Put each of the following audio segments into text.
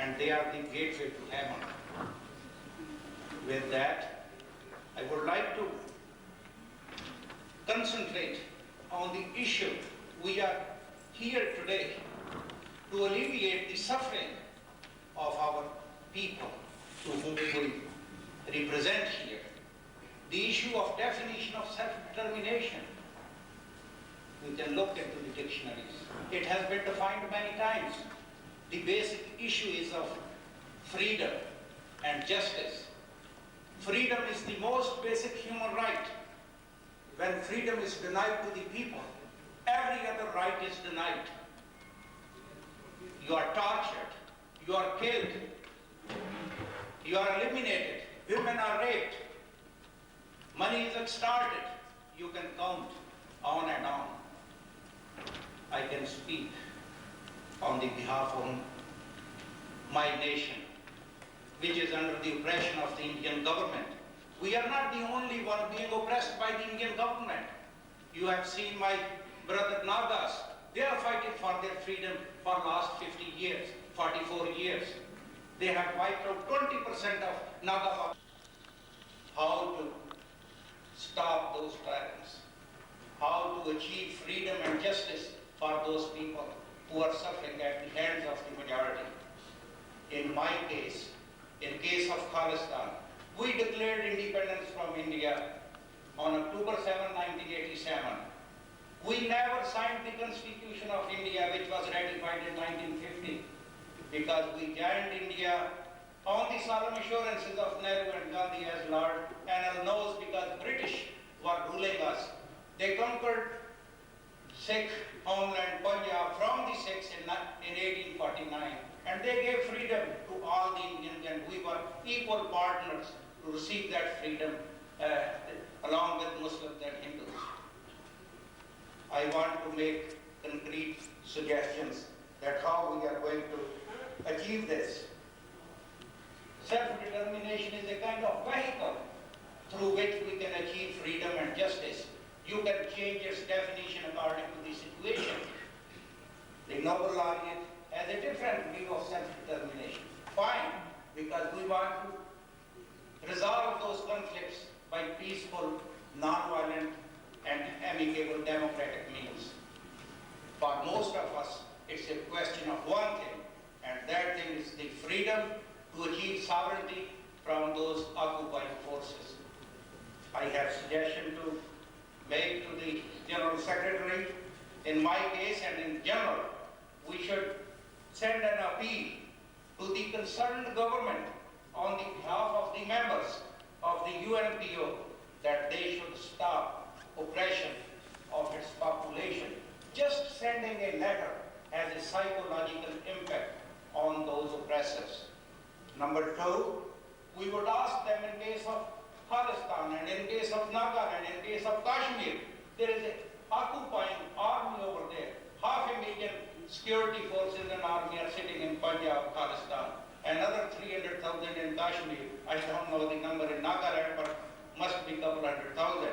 and they are the gateway to heaven. With that, I would like to concentrate on the issue we are here today to alleviate the suffering of our people to whom we represent here. The issue of definition of self-determination. We can look into the dictionaries. It has been defined many times. The basic issue is of freedom and justice. Freedom is the most basic human right. When freedom is denied to the people, every other right is denied. You are tortured, you are killed, you are eliminated, women are raped, money is extorted. You can count on and on. I can speak on the behalf of my nation, which is under the oppression of the Indian government. We are not the only one being oppressed by the Indian government. You have seen my brother Nagas. They are fighting for their freedom for last 50 years, 44 years. They have wiped out 20% of Naga. How to stop those tyrants? How to achieve freedom and justice for those people who are suffering at the hands of the majority? In my case, in case of Khalistan, we declared independence from India on October 7, 1987. We never signed the Constitution of India, which was ratified in 1950, because we joined India on the solemn assurances of Nehru and Gandhi, as Lord Anil knows, because British were ruling us. They conquered Sikh homeland Punjab from the Sikhs in 1849, and they gave freedom to all the Indians, and we were equal partners to receive that freedom along with Muslims and Hindus. I want to make concrete suggestions that how we are going to achieve this. Self-determination is a kind of vehicle through which we can achieve freedom and justice. You can change its definition according to the situation. The Nobel laureate has a different view of self-determination. Fine, because we want to resolve those conflicts by peaceful, non-violent, and amicable democratic means. For most of us, it's a question of one thing, and that thing is the freedom to achieve sovereignty from those occupying forces. I have suggestion to make to the General Secretary. In my case and in general, we should send an appeal to the concerned government on the behalf of the members of the UNPO that they should stop oppression of its population. Just sending a letter has a psychological impact on those oppressors. Number two, we would ask them in case of Khalistan and in case of Nagaland, in case of Kashmir, there is an occupying army over there. 500,000 security forces and army are sitting in Punjab, Khalistan. Another 300,000 in Kashmir. I don't know the number in Nagaland, but must be a couple 100,000.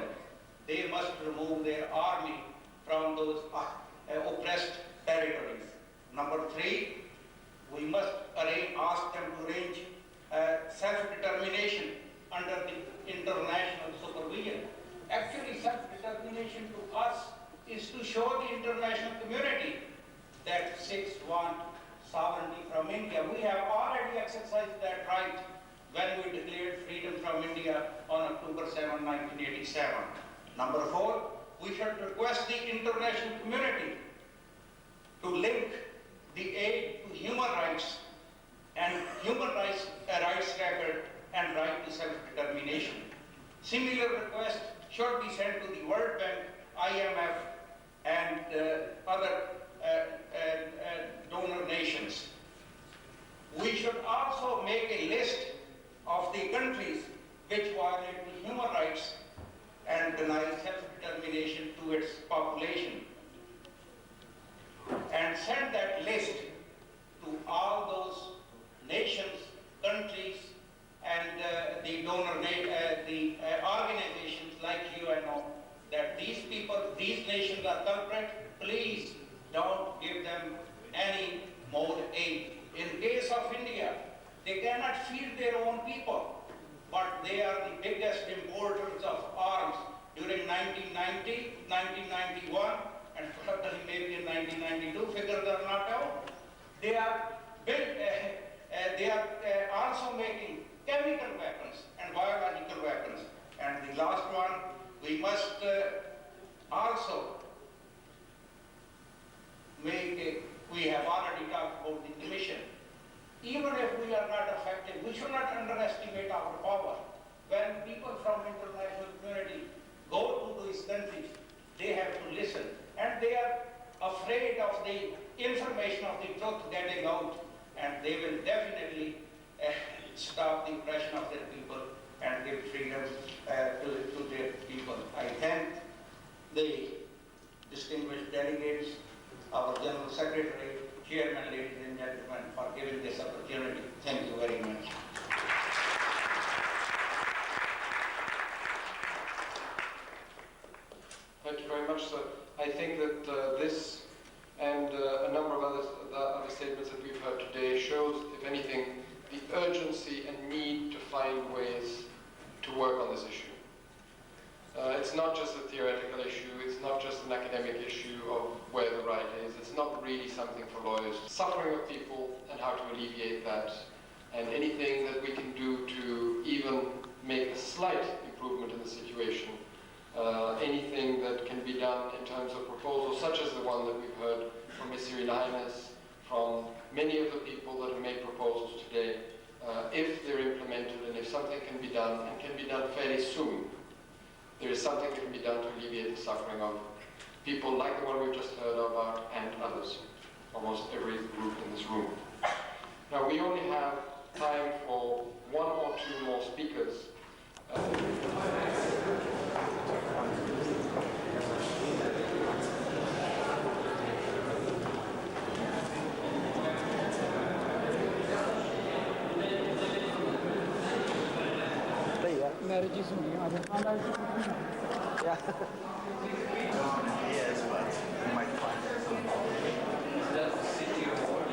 They must remove their army from those oppressed territories. Number three, we must ask them to arrange self-determination under the international supervision. Actually, self-determination to us is to show the international community that Sikhs want sovereignty from India. We have already exercised that right when we declared freedom from India on October 7, 1987. Number four, we should request the international community to link the aid to human rights and human rights record and right to self-determination. Similar requests should be sent to the World Bank, IMF, and other donor nations. We should also make a list of the countries which violate the human rights and deny self-determination to its population, and send that list to all those nations, countries, and the donor, the organizations like UNO, that these people, these nations are culprit. Please don't give them any more aid. In case of India, They cannot feed their own people, but they are the biggest importers of arms during 1990, 1991, and certainly maybe in 1992, figures are not out. They are also making chemical weapons and biological weapons. And the last one, we must also we have already talked about the commission. Even if we are not effective, we should not underestimate our power. When people from international community go to these countries, they have to listen. And they are afraid of the information of the truth getting out. And they will definitely stop the oppression of their people and give freedom to their people. I thank the distinguished delegates, our General Secretary, Chairman, ladies and gentlemen, for giving this opportunity. Thank you very much. Thank you very much, sir. I think that this and a number of other statements that we've heard today shows, if anything, the urgency and need to find ways to work on this issue. It's not just a theoretical issue, it's not just an academic issue of where the right is, it's not really something for lawyers. Suffering of people and how to alleviate that, and anything that we can do to even make a slight improvement in the situation, anything that can be done in terms of proposals such as the one that we've heard from Ms. Irilaines, from many of the people that have made proposals today, if they're implemented and if something can be done and can be done fairly soon, there is something that can be done to alleviate the suffering of people like the one we've just heard about and others, almost every group in this room. Now we only have time for one or two more speakers. Marriages only. Yeah. Yes, but you might find That's the city of Holland.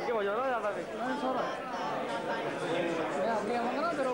¿Qué voy a hablar? No es hora. Ya, mañana, pero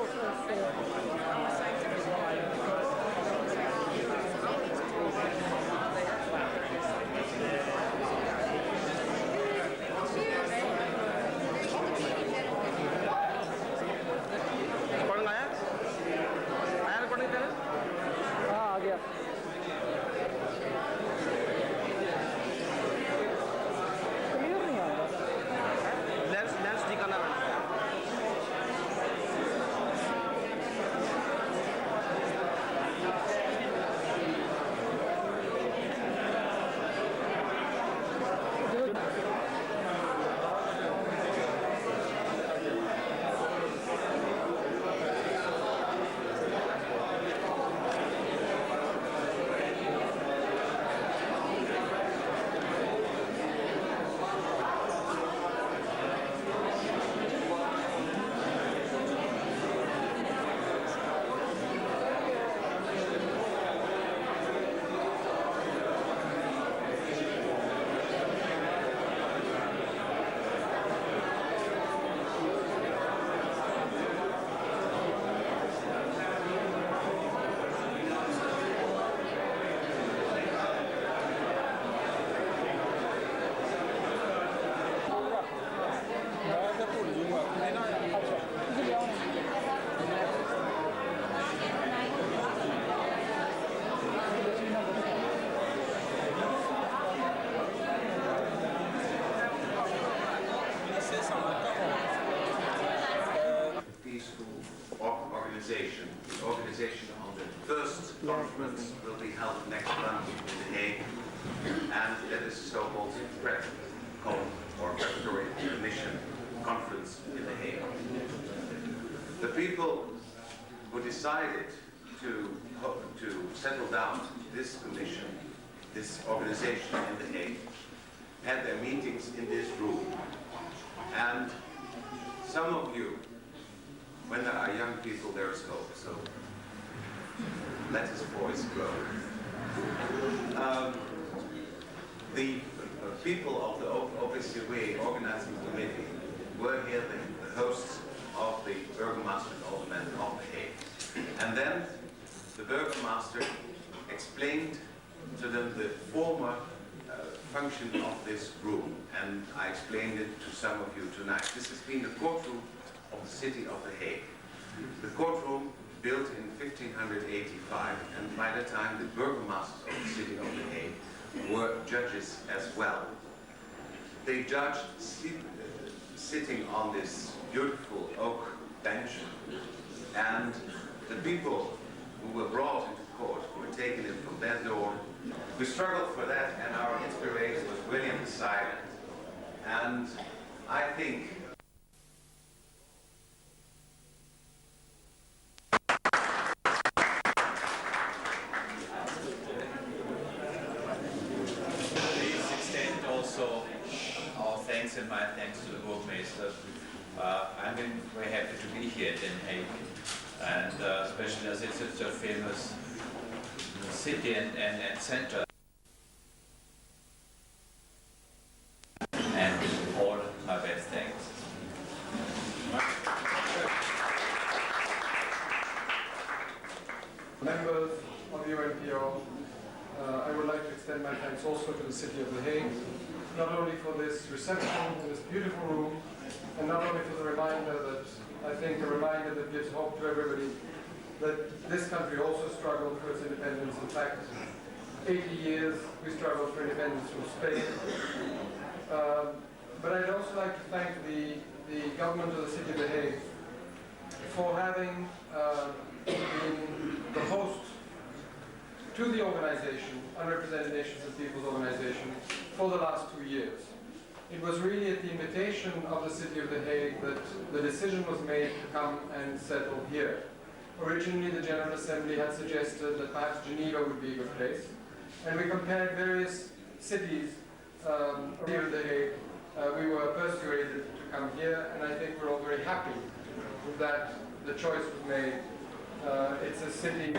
organization of the first conference will be held next month in The Hague, and that is the so-called preparatory commission conference in The Hague. The people who decided to settle down this commission, this organization in The Hague, had their meetings in this room. And some of you, when there are young people, there is hope. So let his voice grow. The people of the OPCW organizing committee were here the hosts of the Burgomaster and Aldermen of The Hague. And then the Burgomaster explained to them the former function of this room, and I explained it to some of you tonight. This has been the courtroom of the city of The Hague. The courtroom built in 1585, and by the time the burgomasters of the city of The Hague were judges as well. They judged sitting on this beautiful oak bench, and the people who were brought into court were taken in from their door. We struggled for that, and our inspiration was William the Silent. And I think and my thanks to the Burgmaster. I've been very happy to be here in Den Haag, and especially as it's such a famous city and center. And all my best thanks. Members of the UNPO, I would like to extend my thanks also to the City of The Hague, not only for this reception in this beautiful room, and not only for the reminder that, I think a reminder that gives hope to everybody, that this country also struggled for its independence. In fact, 80 years we struggled for independence from Spain. But I'd also like to thank the government of the City of The Hague for having been the host to the organization, Unrepresented Nations and Peoples Organization, for the last 2 years. It was really at the invitation of the City of The Hague that the decision was made to come and settle here. Originally, the General Assembly had suggested that perhaps Geneva would be a good place, and we compared various cities here in The Hague. We were persuaded to come here, and I think we're all very happy that the choice was made. It's a city